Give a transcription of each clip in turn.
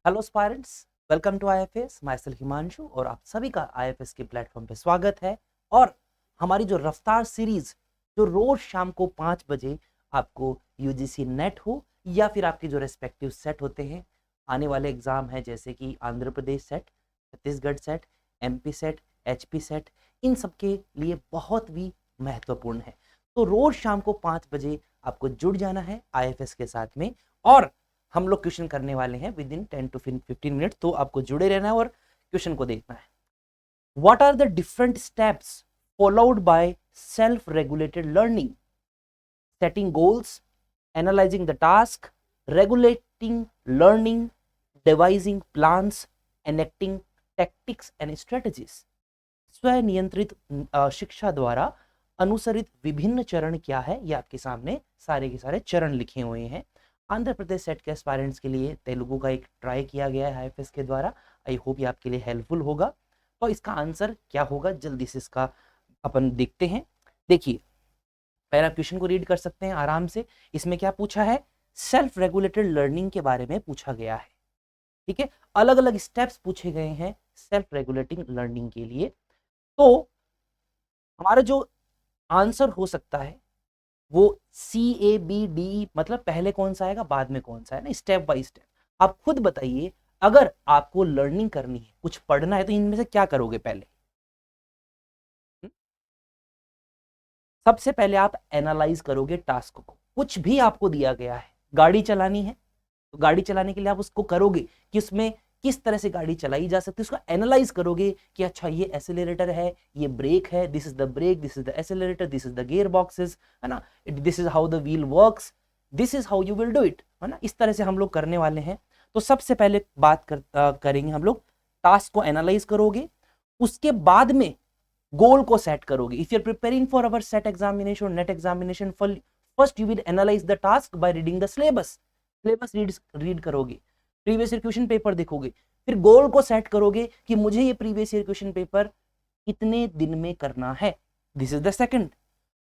Hello aspirants, welcome to IFS. Myself Himanshu और आप सभी का आईएफएस के प्लेटफॉर्म पे स्वागत है। और हमारी जो रफ्तार सीरीज जो रोज शाम को 5 बजे आपको यूजीसी नेट हो या फिर आपके जो रेस्पेक्टिव सेट होते हैं, आने वाले एग्जाम है जैसे कि Andhra Pradesh SET, Chhattisgarh SET, MP SET, HP SET, इन सब के लिए बहुत भी महत्वपूर्ण है। तो रोज शाम को 5 बजे आपको जुड़ जाना है आईएफएस के साथ में, और हम लोग क्वेश्चन करने वाले हैं विद इन 10 to 15 मिनट। तो आपको जुड़े रहना है और क्वेश्चन को देखना है। What are the different steps followed by self regulated learning? Setting goals, analysing the task, regulating learning, devising plans, enacting tactics and strategies. स्वनियंत्रित शिक्षा द्वारा अनुसरित विभिन्न चरण क्या है, ये आपके सामने सारे के सारे चरण लिखे हुए हैं। आंध्र प्रदेश सेट के एस्पायरेंट्स के लिए तेलुगु का एक ट्राई किया गया है आईएफएस के द्वारा। आई होप ये आपके लिए हेल्पफुल होगा। तो इसका आंसर क्या होगा, जल्दी से इसका अपन देखते हैं। देखिए, पहला क्वेश्चन को रीड कर सकते हैं आराम से। इसमें क्या पूछा है? सेल्फ रेगुलेटेड लर्निंग के बारे में पूछा गया है। ठीक है, अलग अलग स्टेप्स पूछे गए हैं सेल्फ रेगुलेटिंग लर्निंग के लिए। तो हमारा जो आंसर हो सकता है वो CABD, मतलब पहले कौन सा आएगा बाद में कौन सा है ना, स्टेप बाय स्टेप। आप खुद बताइए, अगर आपको लर्निंग करनी है, कुछ पढ़ना है, तो इनमें से क्या करोगे पहले? सबसे पहले आप एनालाइज करोगे टास्क को। कुछ भी आपको दिया गया है, गाड़ी चलानी है तो गाड़ी चलाने के लिए आप उसको करोगे कि उसमें किस तरह से गाड़ी चलाई जा सकती है, उसको एनालाइज करोगे कि अच्छा ये एक्सेलरेटर है, ये ब्रेक है, this is the break, this is the accelerator, this is the gear boxes, है ना, this is how the wheel works, this is how you will do it, है ना। इस तरह से हम लोग करने वाले हैं। तो सबसे पहले करेंगे हम लोग, टास्क को एनालाइज करोगे, उसके बाद में गोल को सेट करोगे। If you are preparing for our SET examination, NET examination, first you will analyse the task by reading the syllabus. Syllabus read करोगे, प्रीवियस ईयर क्वेश्चन पेपर देखोगे, फिर गोल को सेट करोगे कि मुझे ये प्रीवियस ईयर क्वेश्चन पेपर कितने दिन में करना है। This is the second.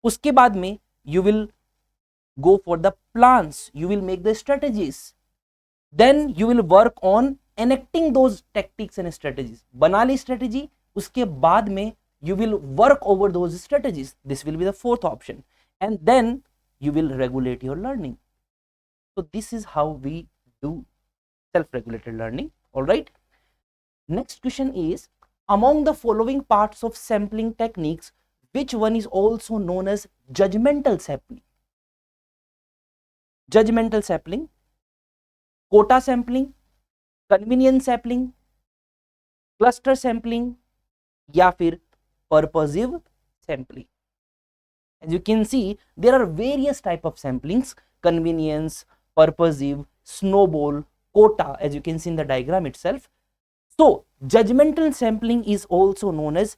उसके बाद में you will go for the plans, you will make the strategies, then you will work on enacting those tactics and strategies. बना ली स्ट्रेटेजी, उसके बाद में you will work over those strategies. This will be the fourth option, and then you will regulate your learning. So this is how we do self-regulated learning. All right, next question is, among the following parts of sampling techniques, which one is also known as judgmental sampling? Judgmental sampling, quota sampling, convenience sampling, cluster sampling, या फिर purposive sampling. As you can see, there are various type of samplings: convenience, purposive, snowball, quota, as you can see in the diagram itself. So judgmental sampling is also known as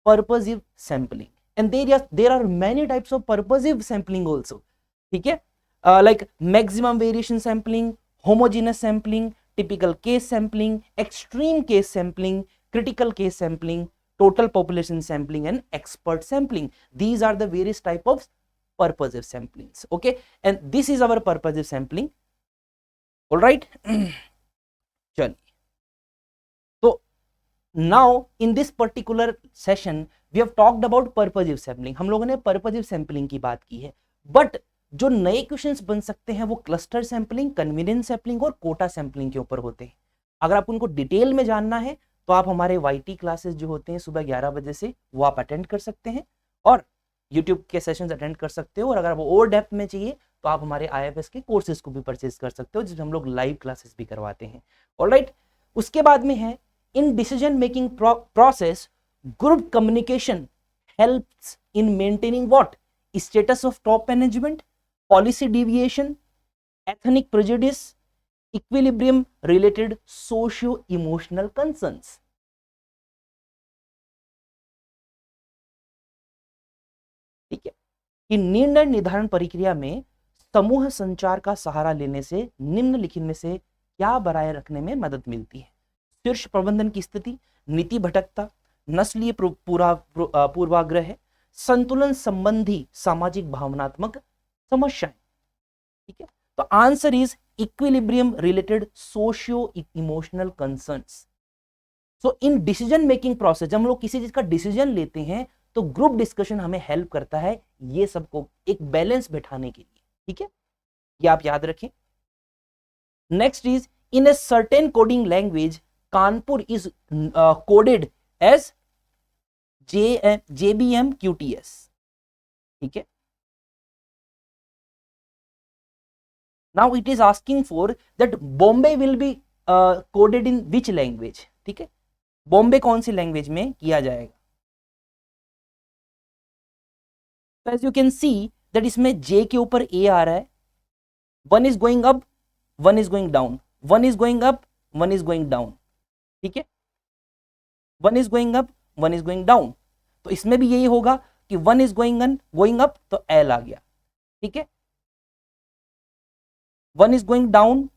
purposive sampling, and there are many types of purposive sampling also. ठीक है, like maximum variation sampling, homogeneous sampling, typical case sampling, extreme case sampling, critical case sampling, total population sampling, and expert sampling. These are the various type of purposive samplings. Okay, and this is our purposive sampling. All right. चलिए, तो now in this particular session we have talked about purposive sampling. हम लोगों ने purposive sampling की बात की है, but जो नए क्वेश्चंस बन सकते हैं वो क्लस्टर सैंपलिंग, कन्वीनियंस सैंपलिंग और कोटा सैंपलिंग के ऊपर होते हैं। अगर आप उनको डिटेल में जानना है तो आप हमारे YT क्लासेस जो होते हैं सुबह 11 बजे से, वो आप अटेंड कर सकते हैं, और YouTube के सेशंस अटेंड कर सकते हो। और अगर वो और डेप्थ में चाहिए तो आप हमारे IFS के कोर्सेज को भी परचेज कर सकते हो, जिसमें हम लोग लाइव क्लासेस भी करवाते हैं। ऑलराइट, उसके बाद में है, in decision making process group communication helps in maintaining what? Status of top management, policy deviation, ethnic prejudice, equilibrium related socio emotional concerns. ठीक है, कि निर्णय निर्धारण प्रक्रिया में समूह संचार का सहारा लेने से निम्नलिखित में से क्या बनाए रखने में मदद मिलती है? शीर्ष प्रबंधन की स्थिति, नीति भटकता, नस्लीय पूर्वाग्रह, संतुलन संबंधी सामाजिक भावनात्मक समस्याएं। ठीक है, तो answer is equilibrium related socio emotional concerns. So in decision making process, जब हम लोग किसी चीज का डिसीजन लेते हैं तो ग्रुप डिस्कशन हमें हेल्प करता है ये सबको एक बैलेंस बैठाने के लिए। ठीक है, ये आप याद रखें। Next is in a certain coding language Kanpur is coded as JBM QTS। ठीक है, now it is asking for that Bombay will be coded in which language. ठीक है, बॉम्बे कौन सी लैंग्वेज में किया जाएगा? तो एज यू कैन सी दैट इसमें J के ऊपर A आ रहा है, one is going up one is going down, one is going up one is going down. ठीक है, one is going up one is going down, तो इसमें भी यही होगा कि वन इज गोइंग अप तो L आ गया। ठीक है, one is going down,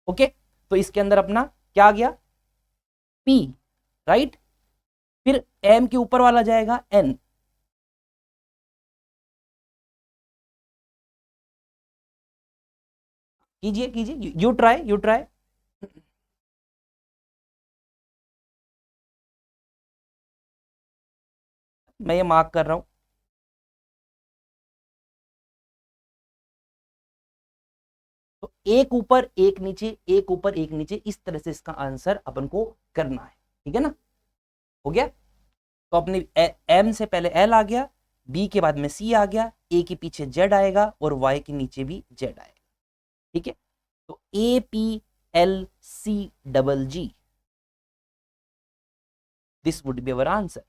okay, तो इसके अंदर अपना क्या आ गया? P, right. फिर M के ऊपर वाला जाएगा N। कीजिए कीजिए, यू ट्राई। मैं ये मार्क कर रहा हूं। तो एक ऊपर एक नीचे, एक ऊपर एक नीचे, इस तरह से इसका आंसर अपन को करना है। ठीक है ना, हो गया। तो अपने M से पहले L आ गया, B के बाद में C आ गया, A के पीछे Z आएगा और Y के नीचे भी Z आएगा। ठीक है, तो APLCGG, this would be our answer.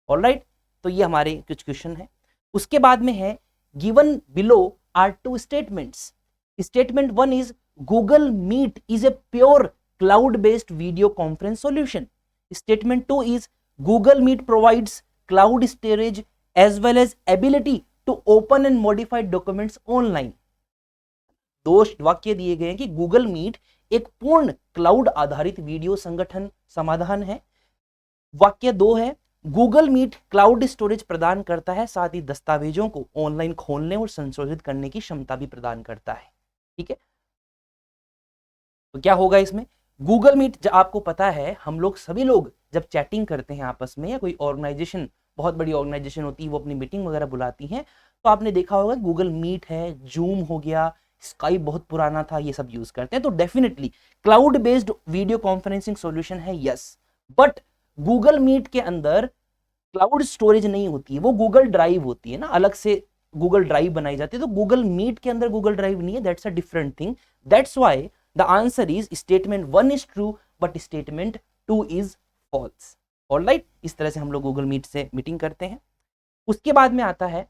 Alright, तो ये हमारे कुछ क्वेश्चन है। उसके बाद में है given below are two statements. Statement 1 is Google Meet is a pure cloud based video conference solution. Statement 2 is Google Meet provides cloud storage as well as ability to open and modify documents online. दो वाक्य दिए गए हैं कि Google meet एक पूर्ण cloud आधारित video संगठन समाधान है। वाक्य 2 है गूगल मीट क्लाउड स्टोरेज प्रदान करता है, साथ ही दस्तावेजों को ऑनलाइन खोलने और संशोधित करने की क्षमता भी प्रदान करता है। ठीक है, तो क्या होगा इसमें? गूगल मीट, आपको पता है हम लोग सभी लोग जब चैटिंग करते हैं आपस में, या कोई ऑर्गेनाइजेशन, बहुत बड़ी ऑर्गेनाइजेशन होती है, वो अपनी मीटिंग वगैरह बुलाती हैं, तो आपने देखा होगा गूगल मीट है, जूम हो गया, स्काइप बहुत पुराना था, ये सब यूज करते हैं। तो definitely cloud based video conferencing solution है, यस। बट गूगल मीट के अंदर क्लाउड स्टोरेज नहीं होती है, वो गूगल ड्राइव होती है ना, अलग से गूगल ड्राइव बनाई जाती है। तो गूगल मीट के अंदर गूगल ड्राइव नहीं है, that's a different thing. That's why the answer is statement 1 is true but statement 2 is false. Alright, इस तरह से हम लोग गूगल मीट से मीटिंग करते हैं। उसके बाद में आता है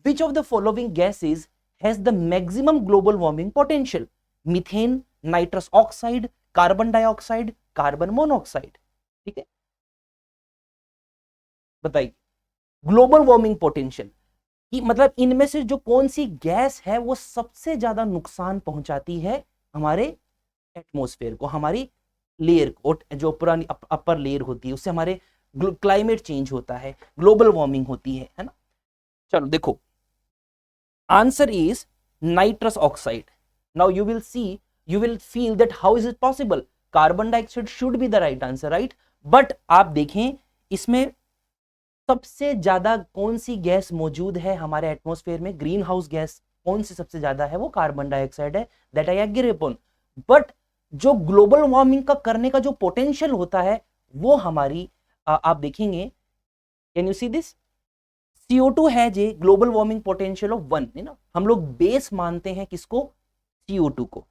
which of the following gases has the maximum global warming potential? Methane, nitrous oxide, carbon dioxide, carbon monoxide. ठीक है, बताइए ग्लोबल वार्मिंग पोटेंशियल कि मतलब इनमें से जो कौन सी गैस है वो सबसे ज्यादा नुकसान पहुंचाती है हमारे एटमॉस्फेयर को, हमारी लेयर को, जो पुरानी अपर लेयर होती है, उससे हमारे क्लाइमेट चेंज होता है, ग्लोबल वार्मिंग होती है ना। चलो देखो, answer is nitrous oxide. Now you will see, you will feel that how is it possible, carbon dioxide should be the right answer, right. But आप देखें इसमें सबसे ज्यादा कौन सी गैस मौजूद है हमारे एटमॉस्फेयर में, ग्रीन हाउस गैस कौन सी सबसे ज्यादा है? वो कार्बन डाइऑक्साइड है, that I agree upon. But जो ग्लोबल वार्मिंग का करने का जो पोटेंशियल होता है वो हमारी आप देखेंगे, can you see this, CO2 है जे ग्लोबल वार्मिंग पोटेंशियल ऑफ 1 है ना, हम लोग बेस मानते हैं किसको? CO2 को।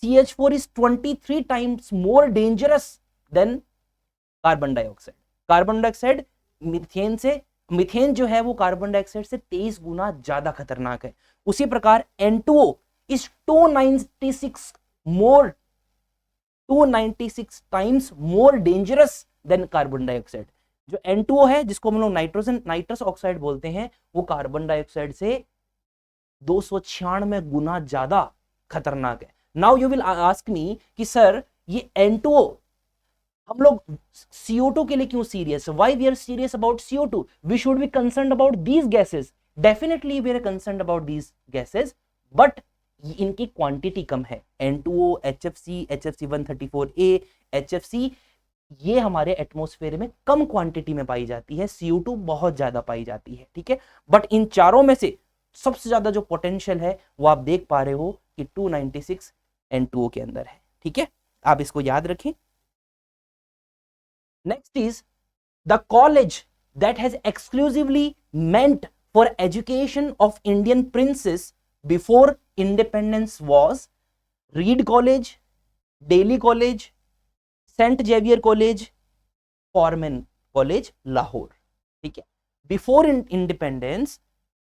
CH4 is 23 times more dangerous than carbon dioxide. Carbon dioxide methane से, मीथेन जो है वो कार्बन डाइऑक्साइड से 23 गुना ज्यादा खतरनाक है। उसी प्रकार N2O is 296 times more dangerous than carbon dioxide. जो N2O है, जिसको हम लोग नाइट्रस ऑक्साइड बोलते हैं, वो कार्बन डाइऑक्साइड से 296 गुना ज्यादा खतरनाक है। Now you will ask me कि सर ये N2O हम लोग CO2 के लिए क्यों serious? Why we are serious about CO2? We should be concerned about these gases. Definitely we are concerned about these gases, but इनकी क्वांटिटी कम है। N2O, HFC, HFC 134A, HFC, ये हमारे एटमॉस्फेयर में कम क्वांटिटी में पाई जाती है, CO2 बहुत ज्यादा पाई जाती है, ठीक है। बट इन चारों में से सबसे ज्यादा जो पोटेंशियल है वो आप देख पा रहे हो कि 296 N2O के अंदर है, ठीक है, आप इसको याद रखें। Next is the college that has exclusively meant for education of Indian princes before independence was Reid college, Daly college, saint Xavier college, Forman college Lahore, ठीक है। बिफोर इंडिपेंडेंस,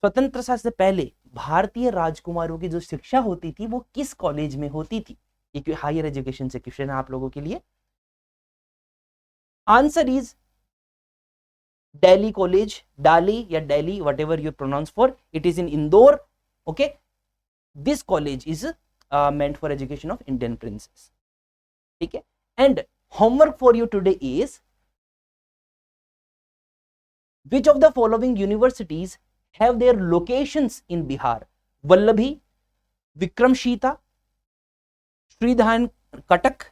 स्वतंत्रता से पहले भारतीय राजकुमारों की जो शिक्षा होती थी वो किस कॉलेज में होती थी? ये हायर एजुकेशन से क्वेश्चन है आप लोगों के लिए। Answer is Delhi college, Daly या Delhi, whatever you pronounce for, it is in Indore, okay. This college is meant for education of Indian princes, ठीक है। And homework for you today is, which of the following universities have their locations in Bihar? Vallabhi, Vikramshita, Sridhan Katak,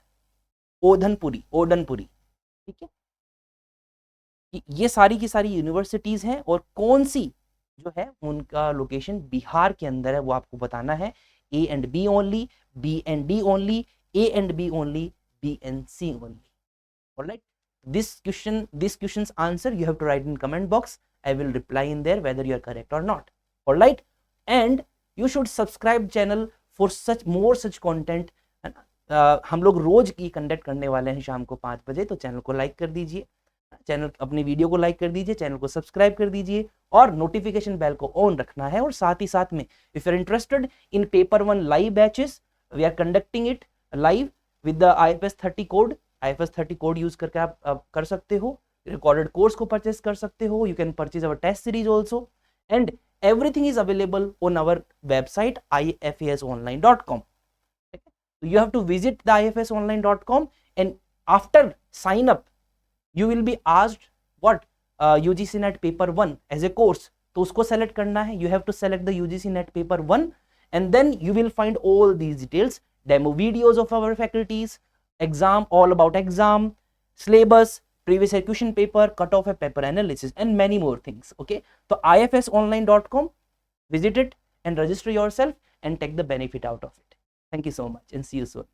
ओडनपुरी, ठीक है। ये सारी की सारी universities हैं और कौन सी जो है उनका लोकेशन बिहार के अंदर है वो आपको बताना है। A and B only, B and D only, A and B only, B and C only. All right, this question's answer you have to write in comment box. I will reply in there whether you are correct or not. All right, and you should subscribe channel for such more such content. हम लोग रोज की conduct करने वाले हैं शाम को 5 बजे, तो चैनल को लाइक कर दीजिए, चैनल अपनी वीडियो को लाइक कर दीजिए, चैनल को सब्सक्राइब कर दीजिए और नोटिफिकेशन बेल को ऑन रखना है। और साथ ही साथ में if you are interested in paper 1 live batches, we are conducting it live with the IFS 30 code. IFS 30 code use करके आप कर सकते हो, रिकॉर्डेड कोर्स को परचेस कर सकते हो। You can purchase our test series also and everything is available on our website ifasonline.com. So you have to visit the ifasonline.com and after sign up you will be asked what UGC NET paper 1 as a course, तो उसको select करना है। You have to select the UGC NET paper 1 and then you will find all these details, demo videos of our faculties, exam, all about exam, syllabus, previous year question paper, cut off a paper analysis and many more things, okay. So ifasonline.com, visit it and register yourself and take the benefit out of it. Thank you so much and see you soon.